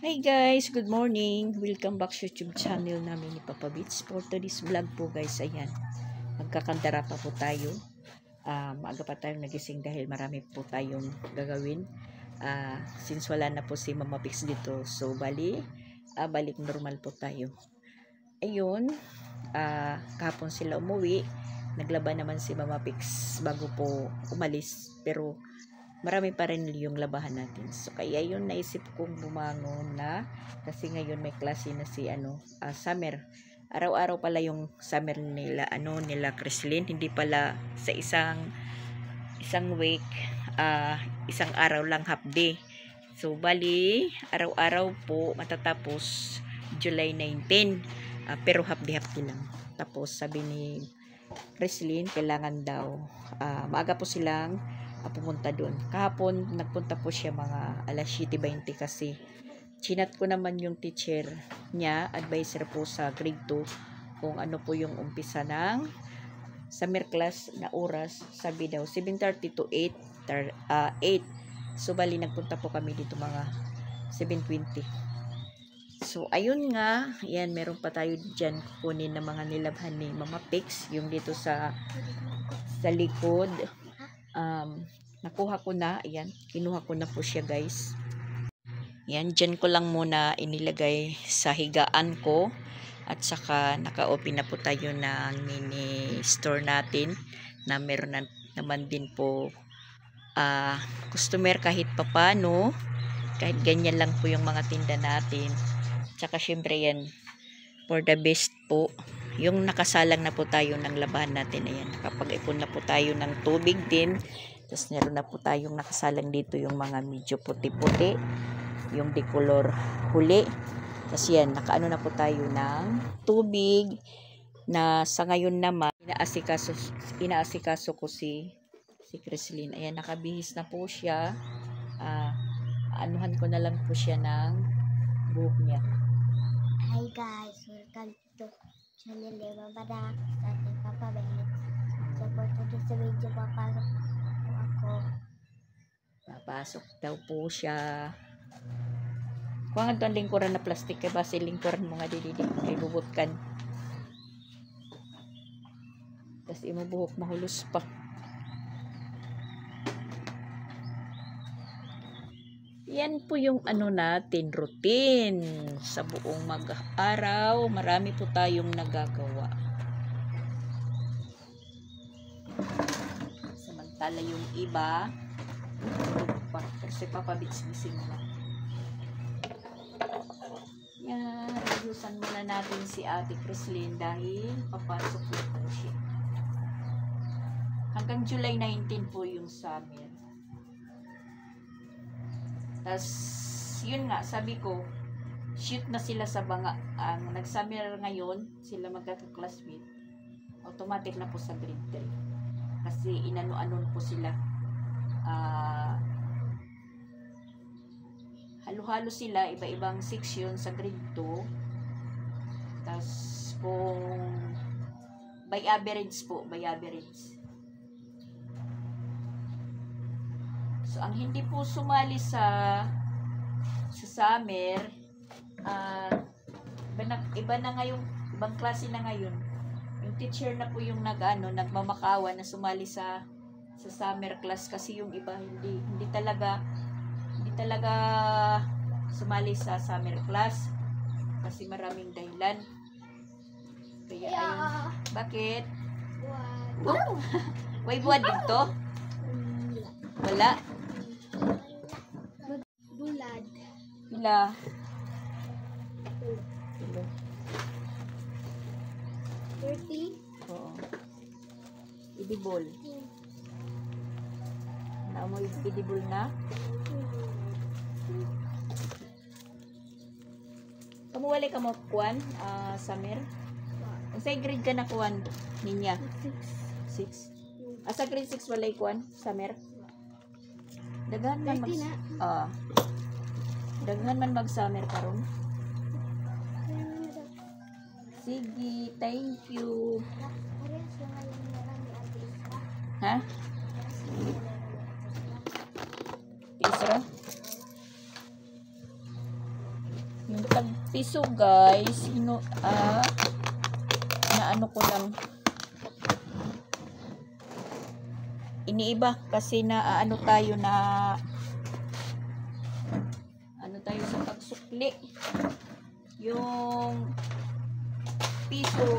Hi guys, good morning. Welcome back sa YouTube channel namin ni Papa Beats. For today's vlog po guys, ayan. Magkakandara pa po tayo. Maaga pa tayong nagising dahil marami po tayong gagawin. Since wala na po si Mama Pix dito, so balik normal po tayo. Ayun, kahapon sila umuwi. Naglaba naman si Mama Pix bago po umalis. Pero marami pa rin yung labahan natin. So, kaya yun, naisip kong bumangon na kasi ngayon may klase na si summer. Araw-araw pala yung summer nila, nila Chrislyn. Hindi pala sa isang week, isang araw lang, half day. So, bali, araw-araw po matatapos July 19. Pero half day lang. Tapos, sabi ni Chrislyn, kailangan daw, maaga po silang pumunta doon. Kahapon, nagpunta po siya mga alas 7:20 kasi chinat ko naman yung teacher niya, advisor po sa grade 2, kung ano po yung umpisa ng summer class na oras. Sabi daw, 7:30 to 8. So, bali, nagpunta po kami dito mga 7:20. So, ayun nga, yan, meron pa tayo dyan kunin na mga nilabhan ni Mama Pix, yung dito sa likod. Nakuha ko na, ayan, kinuha ko na po siya guys. Yan, dyan ko lang muna inilagay sa higaan ko at saka naka-open na po tayo ng mini store natin na meron na naman din po customer kahit papano, kahit ganyan lang po yung mga tinda natin. Tsaka syempre yan, for the best po, yung nakasalang na po tayo ng labahan natin, ayan, nakapag-ipon na po tayo ng tubig din. Tapos meron na po tayong nakasalang dito yung mga medyo puti-puti, yung decolor huli. Tapos yan, nakaano na po tayo ng tubig na sa ngayon naman inaasikaso ko si Chrislyn. Ayan, nakabihis na po siya. Anuhan ko na lang po siya ng buhok niya. Hi guys, welcome to channel ni Mama Dax at ni Papa Bex. So for today's video, papasok po ako. Papasok daw po siya. Kung ang doon lingkuran na plastic, kaya basi lingkuran mo nga didi, kay bubutkan. Tapos imubuhok mahulos pa. Yan po yung natin, routine. Sa buong mag-araw, marami po tayong nagagawa. Samantala yung iba, kasi papabits-bising na. Yan, ayusan muna natin si Ate Chrislyn dahil papasok na po siya. Hanggang July 19 po yung summer. Tas, yun nga, sabi ko, shoot na sila sa banga. Ang nag-summer ngayon, sila magkaka-classmate, automatic na po sa grade 3. Kasi inano-anon po sila. Halo-halo sila, iba-ibang section sa grade 2. Tas, kung by average po, by average. So, ang hindi po sumali sa summer, iba na ngayon, ibang klase na ngayon. Yung teacher na po yung nagmamakawan na sumali sa summer class kasi yung iba hindi talaga sumali sa summer class kasi maraming dahilan. Kaya ayun. Bakit? Wow. Way buwan dito? Wala. Bulad. Pila. 30. Oo. Idibol. Naamoy idibol na? Kamuwali ka mo kuwan, Samir? Sa grade ka na kuwan ninya? 6. Sa grade 6 walay kuwan, Samir? Daghan man mag-summer karon. Sige, thank you. Ha? Isra? Yung tag-piso guys, na ano ko lang, iniiba kasi na ano tayo sa pagsukli. Yung piso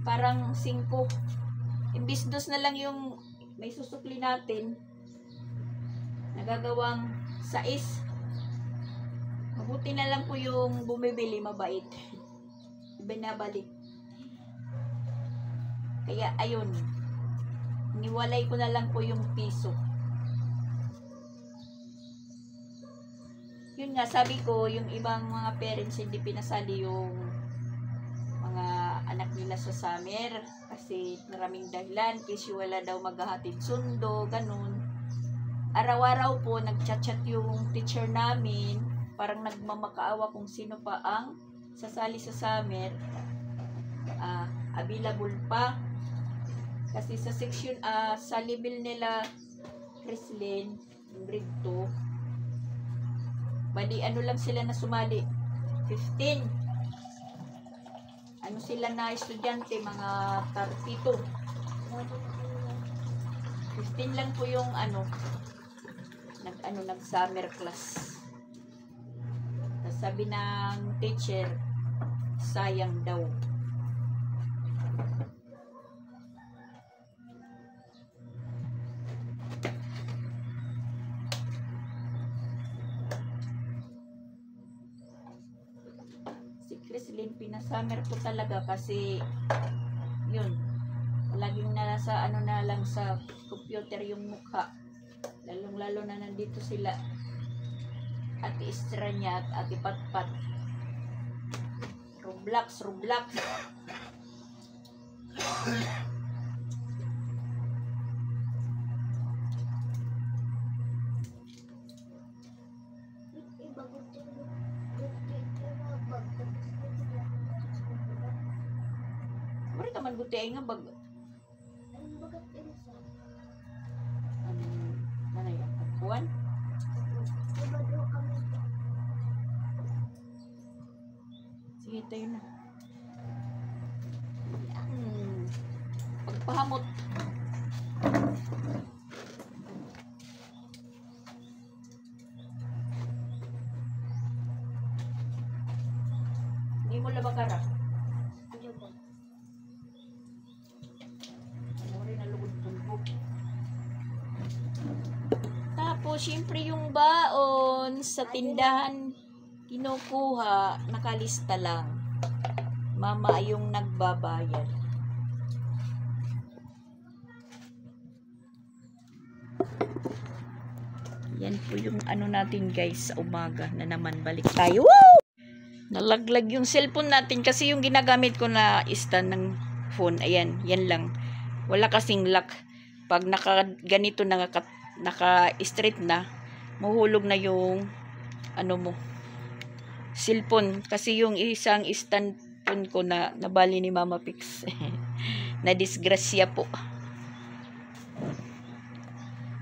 parang 5, imbis 2 na lang yung may susukli natin, nagagawang 6. Mabuti na lang po yung bumibili mabait, binabalik. Kaya ayun, niwalay ko na lang po yung piso. Yun nga, sabi ko, yung ibang mga parents hindi pinasali yung mga anak nila sa summer kasi maraming dahilan, kasi wala daw maghahatid sundo, ganun. Araw-araw po nagchat-chat yung teacher namin, parang nagmamakaawa kung sino pa ang sasali sa summer. Available pa kasi sa section, sa level nila Chrislyn, grade 2, bali ano lang sila na sumali, 15. Ano sila na estudyante, mga 32. 15 lang po yung nag summer class. Tapos sabi ng teacher, sayang daw. Chrislyn, pinasummer ko talaga kasi yun, laging nasa na lang sa computer yung mukha, lalong-lalo na nandito sila Ate Estranya at Ate Patpat. Roblox. Mari taman guti ay nga bag. Ano yan? Kuwan? Sige, tayo na. Pagpahamot. Hindi mo labakara. Tapos, syempre yung baon sa tindahan, kinukuha, nakalista lang. Mama yung nagbabayad. Yan po yung natin guys sa umaga na naman, balik tayo. Woo! Nalaglag yung cellphone natin kasi yung ginagamit ko na stand ng phone, ayan, yan lang. Wala kasing lock. Pag ganito naka-straight na, mahulog na yung cellphone. Kasi yung isang stand phone ko na nabali ni Mama Pix. Na disgrasya po.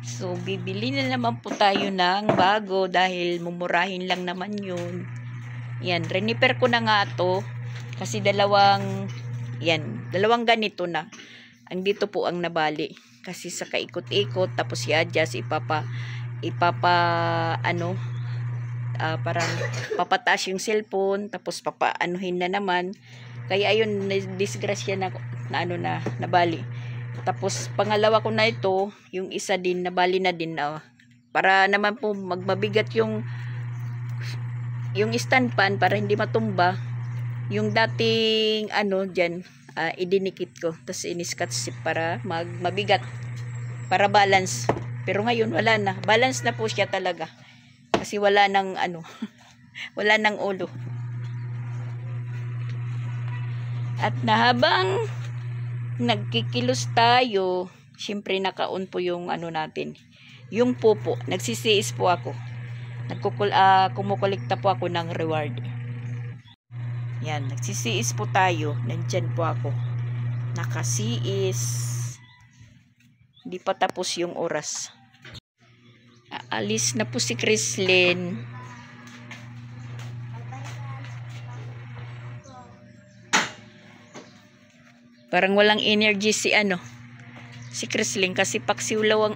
So, bibili na naman po tayo ng bago dahil mumurahin lang naman yun. Yan, reniper ko na nga to kasi dalawang ganito na. Ang dito po ang nabali kasi sa kaikot-ikot, tapos i-adjust, parang papataas yung cellphone, tapos papaanuhin na naman. Kaya ayun, disgrasya na nabali. Tapos pangalawa ko na ito, yung isa din nabali na din para naman po magmabigat yung stand pan para hindi matumba. Yung dating diyan, idinikit ko, tapos iniskatch para mabigat, para balance. Pero ngayon wala na, balance na po siya talaga kasi wala nang wala nang ulo. At habang nagkikilos tayo, syempre naka-on po yung natin, yung pupo. Nagsisiis po ako, kumukolekta po ako ng reward. Yan, nagsisiis po tayo. Nandyan po ako, nakasiis. Hindi pa tapos yung oras. Aalis na po si Chrislyn. Parang walang energy si si Chrisling kasi paksiulaw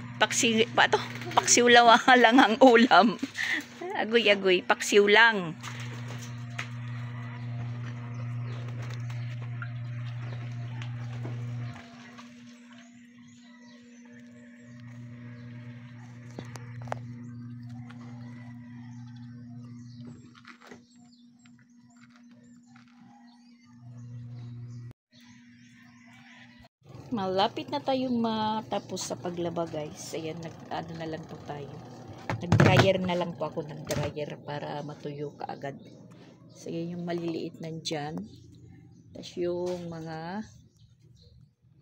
lang ang ulam. Agoy, paksiw lang. Malapit na tayong matapos sa paglaba, guys. Ayan, na lang po tayo. Nag-dryer na lang po ako ng dryer para matuyo kaagad. So, yan yung maliliit nandyan. Tapos yung mga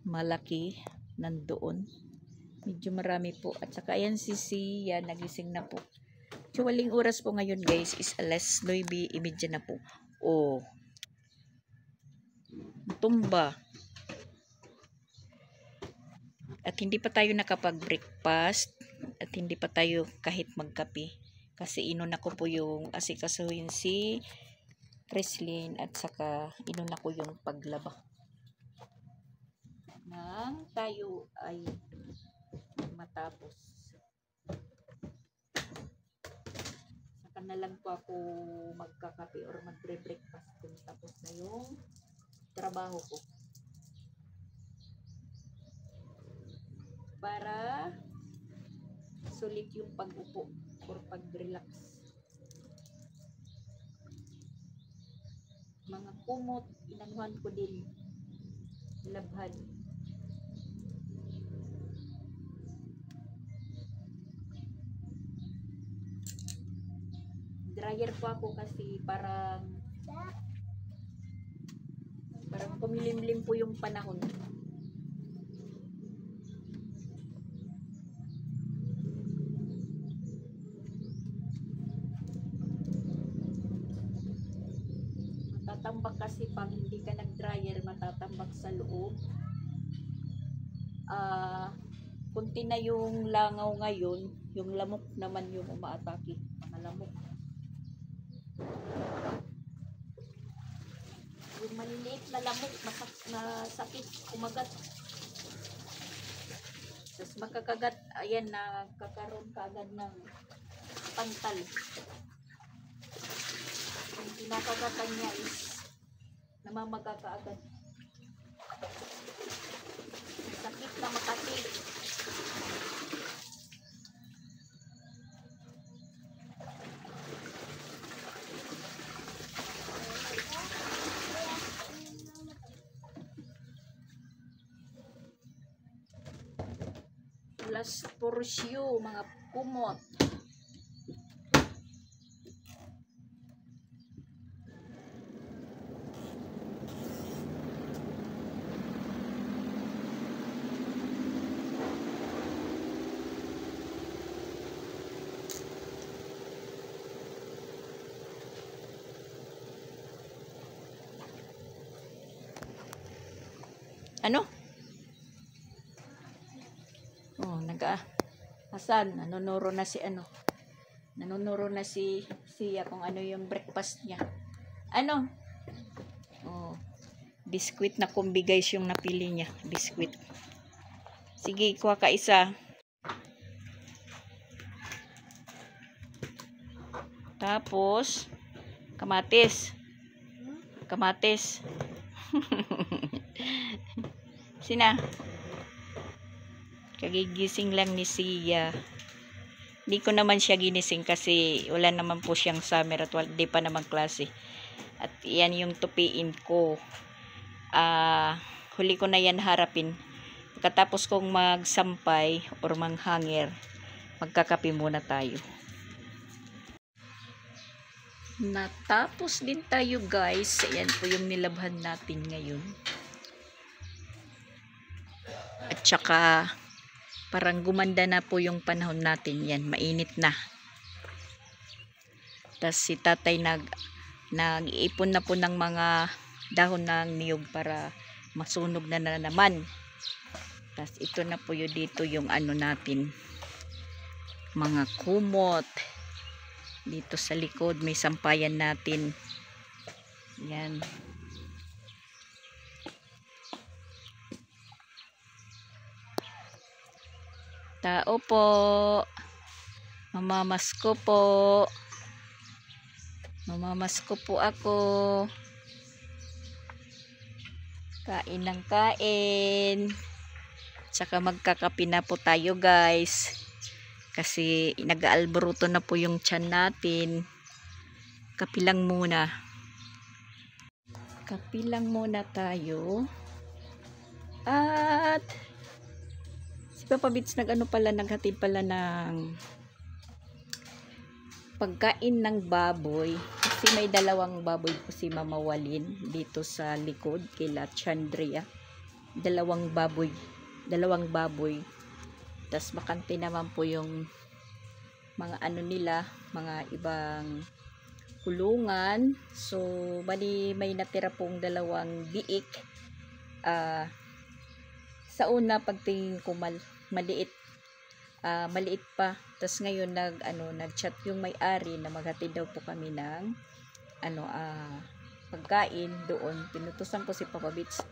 malaki nandoon. Medyo marami po. At saka ayan si Sia, nagising na po. So, waling oras po ngayon, guys, is alas 9:30 na po. Oh. Tumba. At hindi pa tayo nakapag-breakfast at hindi pa tayo kahit magkape kasi inuna ko po yung asikasuhin si Chrislyn at saka inuna ko yung paglaba nang tayo ay matapos. Saka na lang po ako magkakape or magbre-breakfast kung tapos na yung trabaho ko. Para sulit yung pag-upo or pag-relax. Mga kumot, inanuhan ko din. Labhan. Dryer po ako kasi parang kumilimlim po yung panahon. Matatambak kasi pag hindi ka nag-dryer, matatambak sa loob. Kunti na yung langaw ngayon, yung lamok naman yung umaatake. Mga lamok. Yung maliliit na lamok, masakit, kumagat. Tapos makakagat, ayan, nakakaroon ka agad ng pantal. Yung kinakagatan niya is namamaga ka agad. Sakit na makati. Last porsyo, mga kumot. Ano? Oh, Hasan, nanunuro na si Nanunuro na si Sia kung ano yung breakfast niya. Ano? Oh, biskwit na kumbi guys yung napili niya. Biskwit. Sige, kuha ka isa. Tapos, kamatis. Kamatis. Sina? Kagigising lang ni Sia. Hindi ko naman siya ginising kasi wala naman po siyang summer at di pa naman klase. At yan yung tupiin ko. Huli ko na yan harapin. Pagkatapos kong magsampay or manghanger, magkakape muna tayo. Natapos din tayo guys. Ayan po yung nilabhan natin ngayon. At saka parang gumanda na po yung panahon natin. Yan, mainit na. Tapos si tatay nag-iipon na po ng mga dahon ng niyog para masunog na naman. Tapos ito na po yung dito yung natin. Mga kumot. Dito sa likod may sampayan natin. Yan. Tao po. Mamamasko po. Mamamasko po ako. Kain ng kain. Tsaka magkakape na po tayo guys. Kasi nag-aalboruto na po yung tiyan natin. Kape lang muna. Kape lang muna tayo. At si Papa Bits naghatid pala ng pagkain ng baboy. Kasi may dalawang baboy po si Mama Walin dito sa likod kila Chandria. Dalawang baboy. Tas bakante naman po yung mga nila, mga ibang kulungan. So, bali may natira pong dalawang biik. Sa una pagtingin ko maliit pa. Tas ngayon nag-chat yung may-ari na maghatid daw po kami ng pagkain doon. Pinutusan ko si Papa Bits.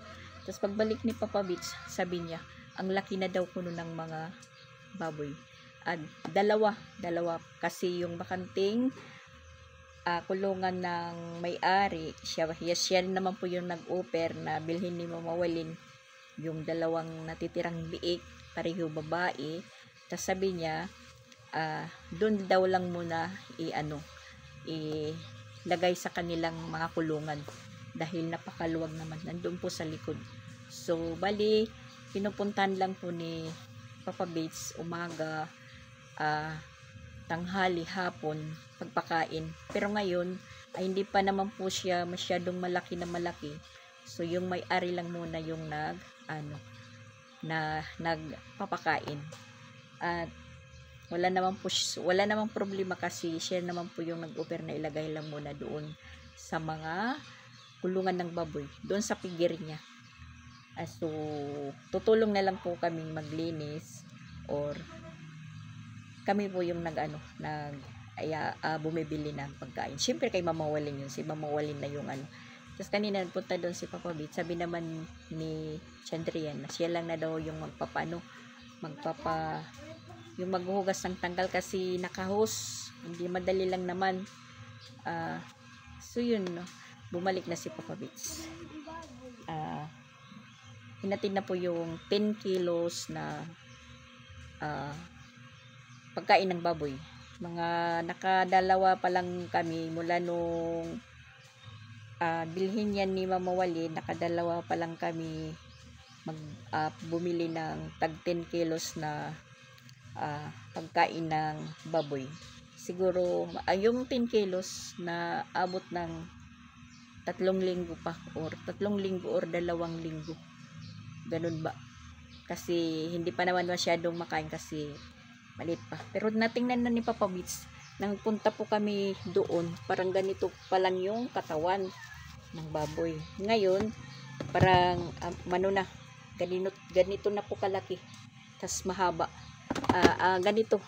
Tas pagbalik ni Papa Bits, sabi niya, ang laki na daw kuno ng mga baboy. Dalawa kasi yung bakanting kulungan ng may-ari, siya naman po yung nag-offer na bilhin ni Mama Walin yung dalawang natitirang biik, pareho babae. Tas sabi niya, doon daw lang muna ilagay sa kanilang mga kulungan dahil napakaluwag naman nandun po sa likod. So bali pinupuntahan lang po ni Papa Bits umaga, tanghali, hapon pagpakain. Pero ngayon ay hindi pa naman po siya masyadong malaki. So yung may-ari lang muna yung nagpapakain. At wala namang problema kasi siya naman po yung nag-offer na ilagay lang muna doon sa mga kulungan ng baboy, doon sa pigir niya. So tutulong na lang po kaming maglinis or kami po yung bumibili ng pagkain. Siyempre kay Mama Walin yun, si Mama Walin na yung Tapos kanina nagpunta doon si Papa Bits, sabi naman ni Chandrian na siya lang na daw yung yung maghuhugas ng tanggal kasi nakahos, hindi madali lang naman. So yun, no? Bumalik na si Papa Bits. Hinatid na po yung 10 kilos na pagkain ng baboy. Mga nakadalawa pa lang kami mula nung bilhin yan ni Mama Walin, nakadalawa pa lang kami bumili ng tag 10 kilos na pagkain ng baboy. Siguro yung 10 kilos na abot ng 3 linggo pa or 2 linggo. Ganun ba? Kasi hindi pa naman masyadong makain kasi maliit pa. Pero natingnan na ni Papa Bits, nang punta po kami doon, parang ganito pa lang yung katawan ng baboy. Ngayon, parang ganito na po kalaki. Tas mahaba. Ganito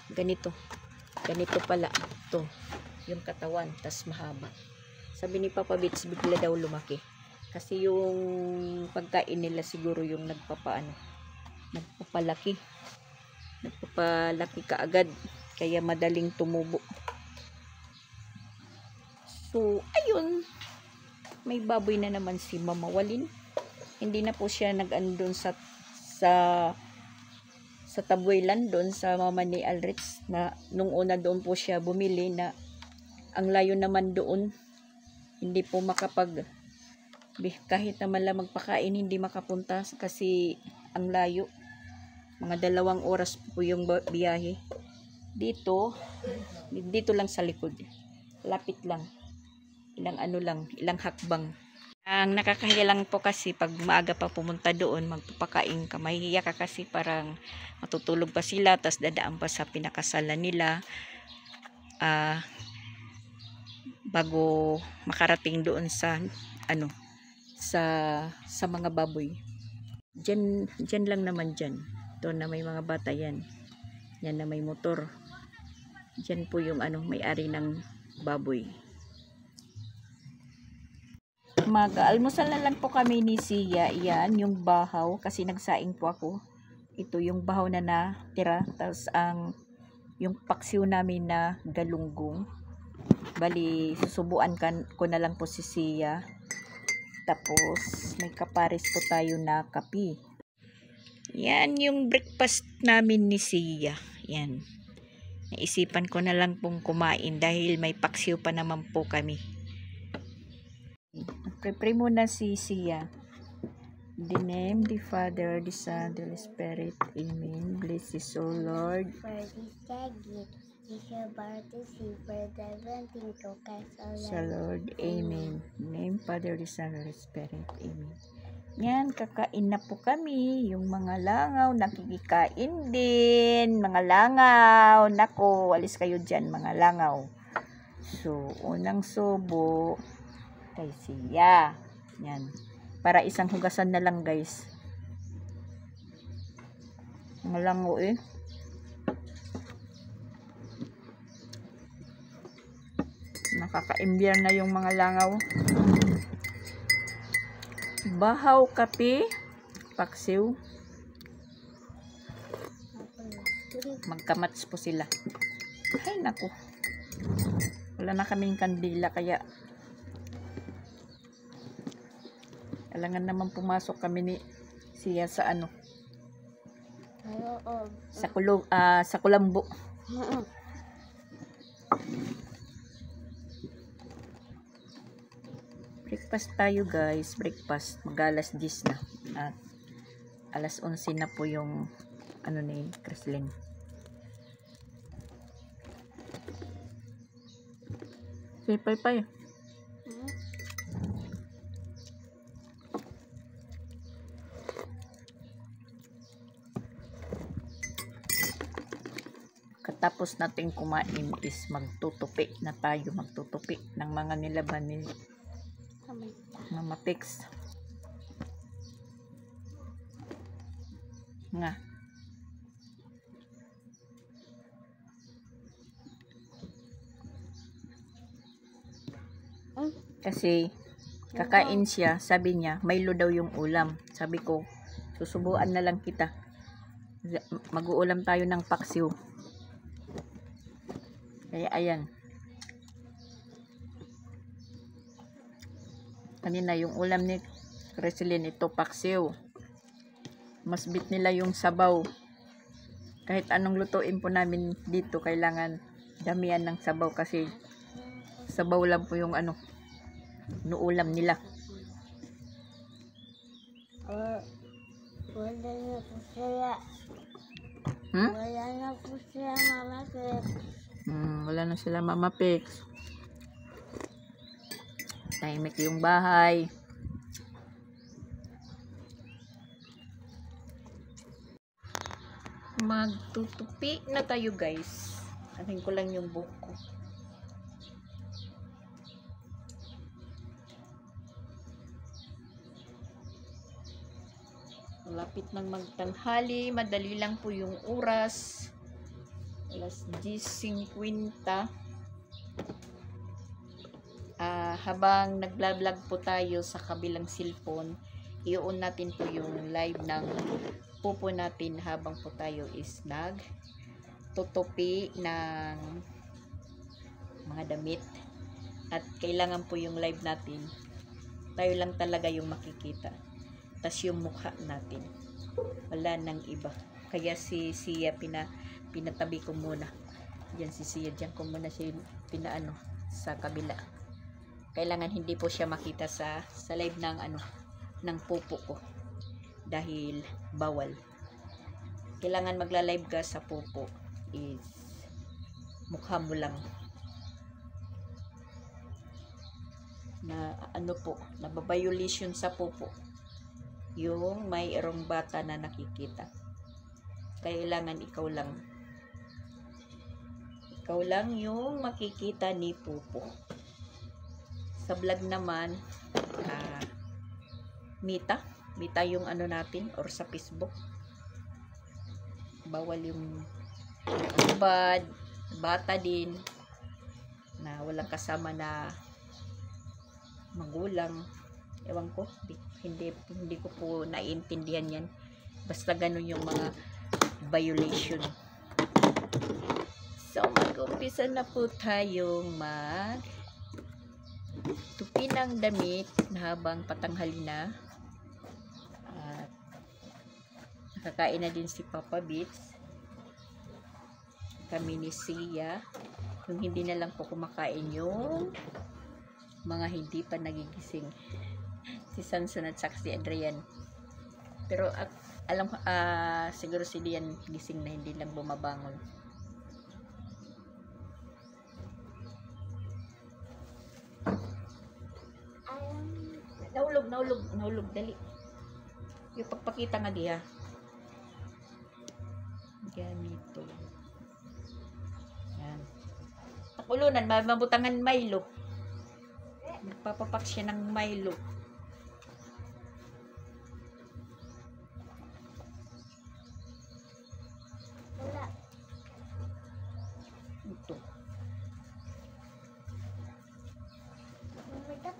pala to yung katawan, tas mahaba. Sabi ni Papa Bits, bigla daw lumaki kasi yung pagkain nila siguro yung nagpapalaki kaagad, kaya madaling tumubo. So ayun, may baboy na naman si Mama Walin. Hindi na po siya nag-andon sa Tabuelan doon sa mama ni Alrix na nung una doon po siya bumili, na ang layo naman doon, hindi po kahit naman lang magpakain hindi makapunta kasi ang layo, mga 2 oras po yung biyahe. Dito lang sa likod, lapit lang, ilang hakbang. Ang nakakahiya lang po kasi pag maaga pa pumunta doon magpapakain ka, mahihiya ka kasi parang matutulog pa sila, tas dadaan pa sa pinakasalan nila bago makarating doon sa sa mga baboy. Diyan lang naman dyan. Doon na may mga bata yan. Yan na may motor. Diyan po yung may-ari ng baboy. Mag-almusal na lang po kami ni Sia. Yan, yung bahaw. Kasi nagsaing po ako. ito yung bahaw na natira, tapos yung paksiw namin na galunggong. Bali, susubuan ko na lang po si Sia. Tapos, may kapares po tayo na kape. Yan yung breakfast namin ni Sia. Yan. Naisipan ko na lang pong kumain dahil may paksiw pa naman po kami. Pre-pray muna si Sia. In the name of the Father, the Son, the Holy Spirit. Amen. Bless us, O Lord. For this gift, we shall bar to see for the renting to cast Sa Lord. Amen. In the name of the Father, the Son, the Holy Spirit. Amen. Yan, kakain na po kami. Yung mga langaw, nakikikain din. Mga langaw. Nako, alis kayo dyan, mga langaw. So, unang subo kay Sia. Yan. Para isang hugasan na lang, guys. Mga langaw eh. Nakaka-imbyer na yung mga langaw. Bahaw, kape, paksiw. Magkamats po sila. Ay, naku. Wala na kaming kandila, kaya kailangan naman pumasok kami ni Sia sa ano. Sa kulambo. Breakfast tayo, guys. Breakfast. Mag-alas 10 na. At alas 11 na po yung ano ni Kreslin. Say pay. Katapos natin kumain is magtutupi na tayo. Magtutupi ng mga nilaban ni Mama Pix. Nga. Kasi kakain siya, sabi niya, Milo daw yung ulam. Sabi ko, susubuan na lang kita. Mag-uulam tayo ng paksiw. Kaya ayan. Kanina yung ulam ni Kreslin, ito paksiw. Mas bit nila yung sabaw. Kahit anong lutuin po namin dito, kailangan damihan ng sabaw kasi sabaw lang po yung ano, nuulam nila. Wala na po sila. Wala na po sila, Mama Pix. Wala na sila, Mama Pix. Tahimik yung bahay. Magtutupi na tayo, guys. Akin ko lang yung buhok ko. Malapit nang magtanghali. Madali lang po yung oras. Alas 10:50. Habang nagblog po tayo sa kabilang cellphone, i-on natin po yung live ng pupo natin habang po tayo is nagtutupi ng mga damit. At kailangan po yung live natin, tayo lang talaga yung makikita. Tas yung mukha natin. Wala nang iba. Kaya si Sia pinatabi ko muna. Diyan si Sia, diyan ko muna siya pinaano sa kabila. Kailangan hindi po siya makita sa live ng pupo ko dahil bawal. Kailangan magla-live ka sa pupo is mukha mo lang na ano po, nababiolation sa pupo yung mayroong bata na nakikita. Kailangan ikaw lang yung makikita ni pupo. Sa vlog naman, Mita yung ano natin, or sa Facebook. Bawal yung bata din na walang kasama na magulang. Ewan ko, hindi ko po naiintindihan yan. Basta ganun yung mga violation. So, mag-umpisa na po tayong tupi ng damit habang patanghali na. At nakakain na din si Papa Beats. Kami ni Sia. Yung hindi na lang po kumakain yung mga hindi pa nagigising. Si Samson at si Adrian. Pero alam siguro si Lian gising na, hindi lang bumabangon. Nahulog, dali. Yung pagpakita nga diha. Ganito. Yan. Takulunan, mabutangan Milo. Magpapapak siya ng Milo. Wala. Ito.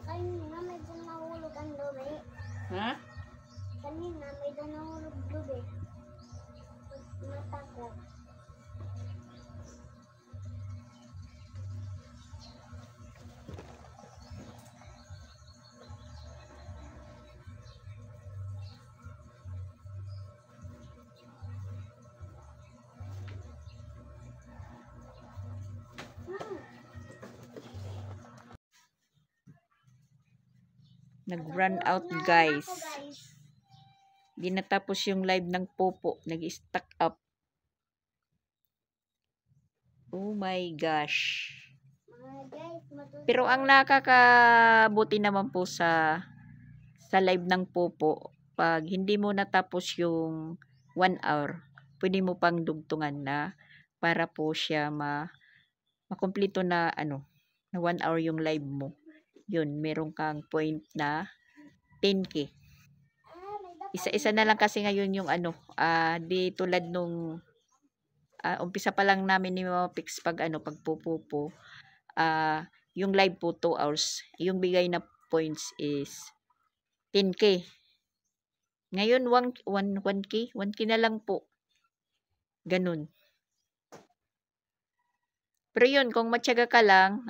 Kanina medyo nahulog ang dumi. Ha? Kanina medyo nahulog dumi. Mata ko. Nag-run out, guys. Di natapos yung live ng Popo. Nag-stack up. Oh my gosh. Pero ang nakakabuti naman po sa live ng Popo, pag hindi mo natapos yung 1 hour, pwede mo pang dugtungan na para po siya makumpleto na na 1 hour yung live mo. Yun, meron kang point na 10K. Isa-isa na lang kasi ngayon yung di tulad nung umpisa pa lang namin ni Mama Pix pag pagpupupo. Yung live po 2 hours. Yung bigay na points is 10K. Ngayon 1K na lang po. Ganun. Pero yun, kung matyaga ka lang,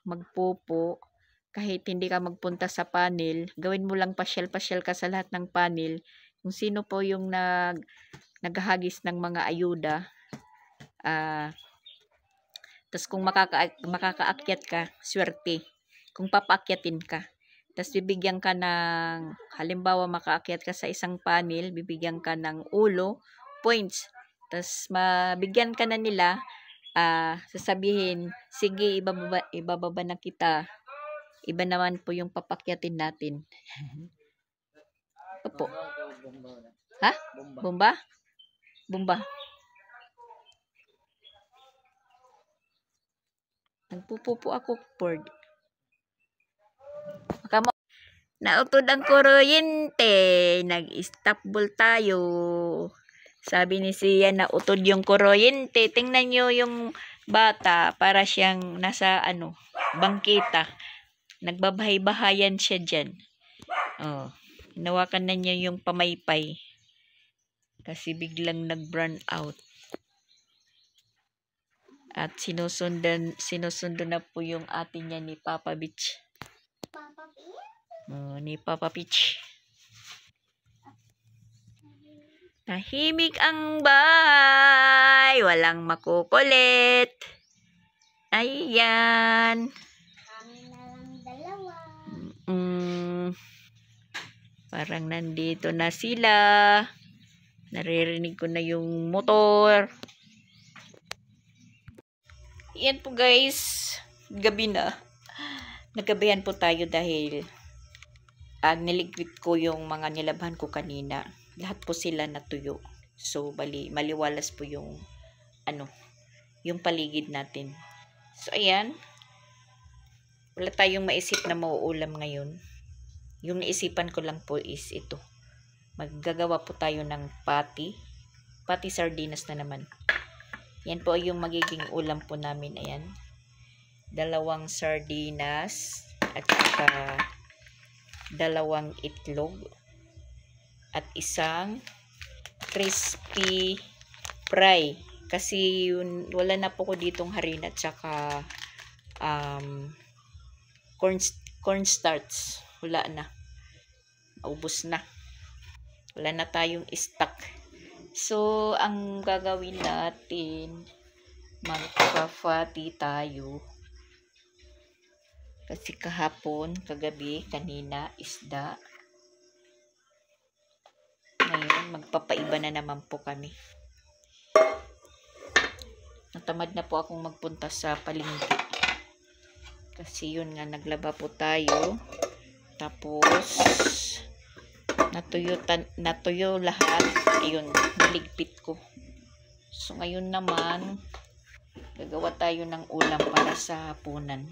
magpupo, kahit hindi ka magpunta sa panel, gawin mo lang pasyal-pasyal ka sa lahat ng panel. Kung sino po yung naghahagis ng mga ayuda, tas kung makakaakyat ka, swerte. Kung papaakyatin ka. Tas bibigyan ka ng, halimbawa makaakyat ka sa isang panel, bibigyan ka ng ulo, points. Tas mabigyan ka na nila, sasabihin, sige, ibababa na kita. Iba naman po yung papakyatin natin. Opo. Ha? Bomba? Bomba. Nagpupupo ako, Ford. Nautod ang kuryente. Nag-stopball tayo. Sabi ni Sia na utod yung kuryente. Tingnan nyo yung bata para siyang nasa bangkita. Nagbabahay-bahayan siya dyan. Oh, hinawakan na niya yung pamaypay. Kasi biglang nag-burn out. At sinusundo na po yung ate niya ni Papa Beach. Papa Beach? Oh, ni Papa Beach. Tahimik ang bahay. Walang makukulit. Ayan. Kami na lang dalawa. Parang nandito na sila. Naririnig ko na yung motor. Yan po guys. Gabi na. Nagabihan po tayo dahil niligpit ko yung mga nilabhan ko kanina. Lahat po sila natuyo. So, maliwalas po yung yung paligid natin. So, ayan. Wala tayong maisip na mauulam ngayon. Yung naisipan ko lang po is ito. Maggagawa po tayo ng patty sardinas na naman. Yan po yung magiging ulam po namin. Ayan. 2 sardinas at saka 2 itlog. at isang crispy fry. Kasi yun, wala na po ko ditong harina at saka cornstarch. Wala na. Ubos na. Wala na tayong stock. So, ang gagawin natin, magpa-fatty tayo. Kasi kahapon, kagabi, kanina, isda. Ngayon, magpapaiba na naman po kami. Natamad na po akong magpunta sa palengke. Kasi yun nga, naglaba po tayo. Tapos, natuyo lahat. Ayun, niligpit ko. So, ngayon naman, gagawa tayo ng ulam para sa hapunan.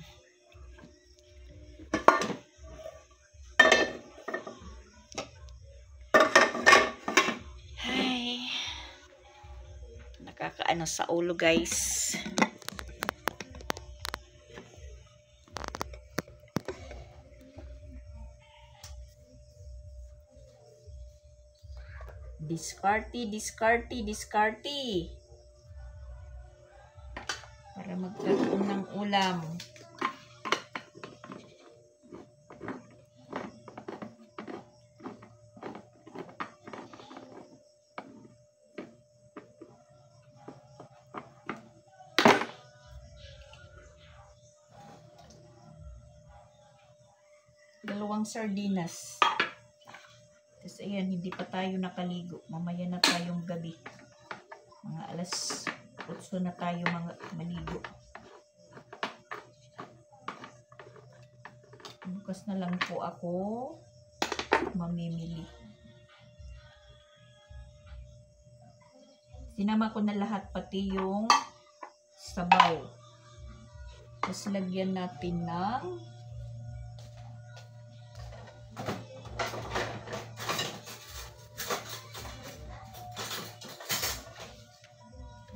Ay, nakakaano sa ulo, guys. Discarte. Para magkaroon ng ulam. Dalawang sardinas. Tapos ayan, hindi pa tayo nakaligo. Mamaya na tayong gabi. Mga alas 8 na tayo maligo. Bukas na lang po ako mamimili. Sinama ko na lahat, pati yung sabaw. Tapos lagyan natin ng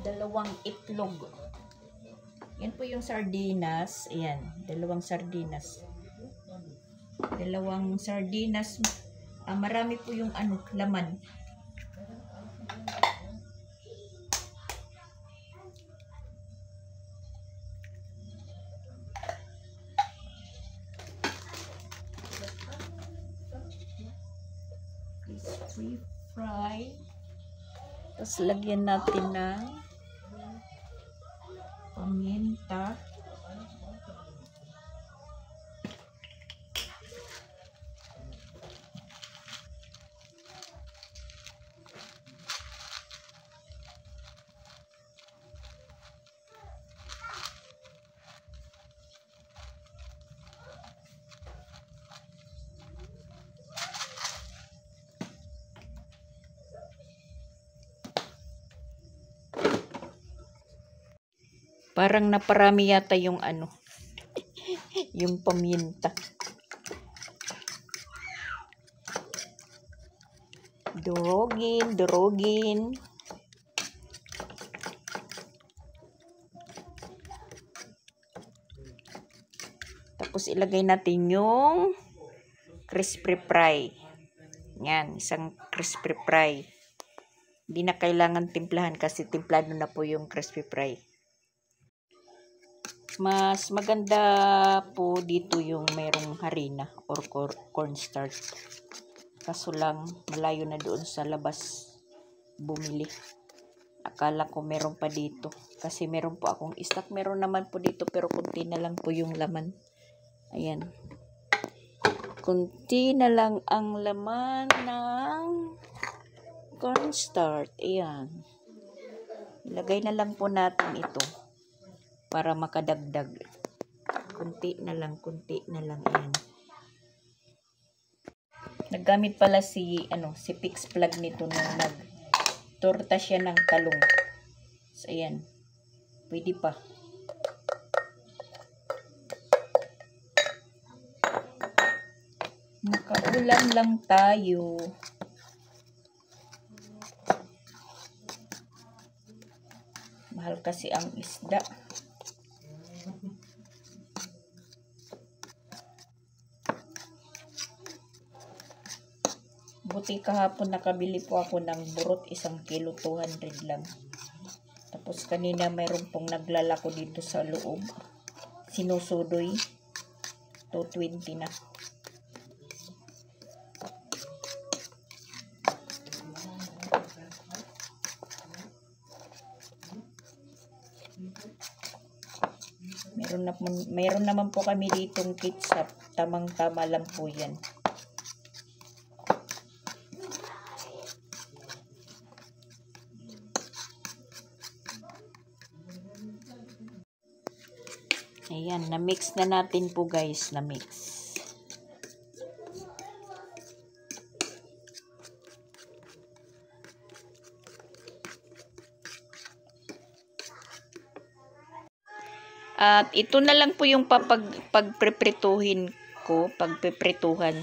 dalawang itlog. Yan po yung sardinas. Ayan, dalawang sardinas. Marami po yung laman. Crispy fry. Tapos lagyan natin ng paminta. Parang naparami yata yung yung paminta. Durogin. Tapos ilagay natin yung crispy fry. Yan, isang crispy fry. Hindi na kailangan timplahan kasi timplado na po yung crispy fry. Mas maganda po dito yung mayroong harina or cornstarch. Kaso lang, malayo na doon sa labas bumili. Akala ko meron pa dito. Kasi meron po akong stock. Meron naman po dito pero kunti na lang po yung laman. Ayan. Kunti na lang ang laman ng cornstarch. Ayan. Ilagay na lang po natin ito. Para makadagdag. Kunti na lang. Ayan. Naggamit pala si Pix Plug nito nung nagtorta siya ng talong. So, ayan. Pwede pa. Makaulam lang tayo. Mahal kasi ang isda. Buti kahapon nakabili po ako ng burot, 1 kilo, 200 lang. Tapos kanina mayroon pong naglalako dito sa loob. Sinusudoy, 220 na. Mayroon naman po kami ditong ketchup. Tamang-tama lang po yan. Ayan, na-mix na natin po guys, na-mix. At ito na lang po yung pagpreprituhin ko, pagpiprituhan.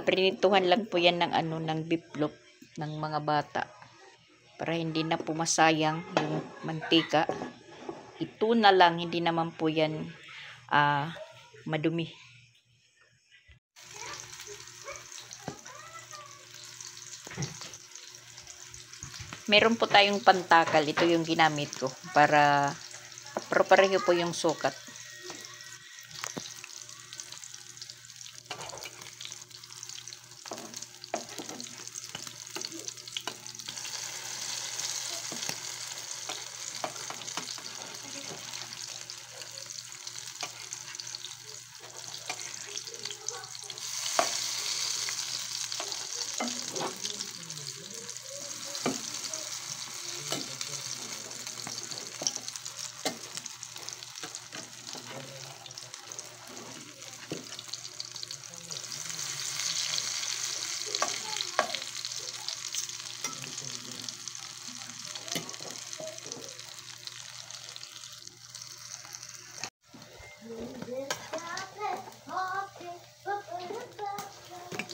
Prinituhan lang po yan ng ng biplop ng mga bata. Para hindi na po masayang yung mantika. Ito na lang, hindi naman po yan madumi. Meron po tayong pantakal. Ito yung ginamit ko para pero pareho po yung sukat.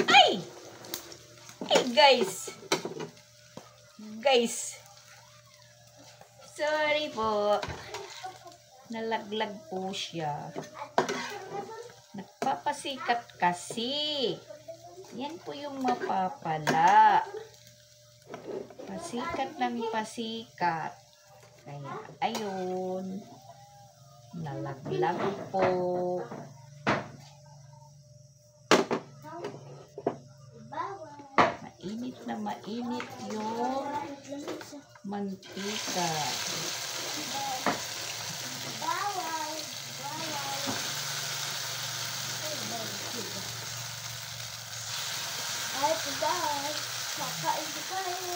Ay! Ay guys. Sorry po. Nalaglag po siya. Nagpapasikat kasi. Yan po yung mapapala. Pasikat ng pasikat. Kaya, ayun. Nalaglag po. Mainit na mainit yung mantika. Ay, guys, kakain ko kayo.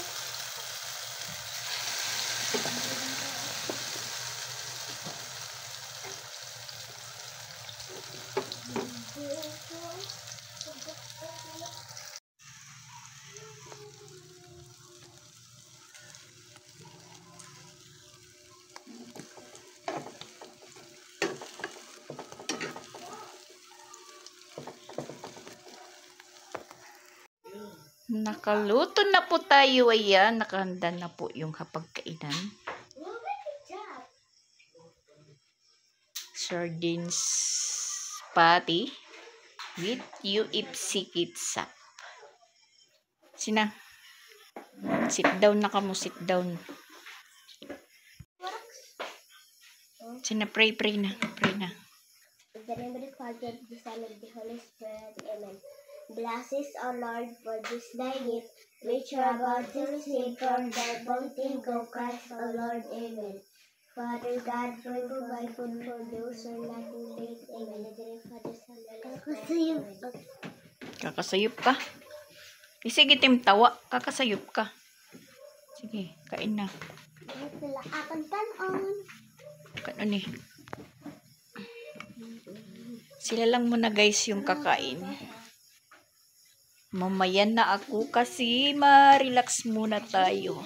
Nakaluto na po tayo. Ayan, nakahanda na po yung hapagkainan. Sardines patty with UFC ketchup. Sina? Sit down na ka mo, sit down. Sina, pray na. In the name of the Father, the Son, and the Holy Spirit. Amen. Blessed, O Lord, for this thy gift, which you are about to receive from thy bounty, O Christ, O Lord. Amen. Father God, provide food for those who are not in faith. Amen. In the name of the Father, Son, and the Holy Spirit. Kakasayop ka. Sige, Tim, tawa. Kakasayop ka. Sige, kain na. Wala akong tanon. Kanon eh. Sila lang muna guys yung kakain. Mamaya na ako kasi ma-relax muna tayo.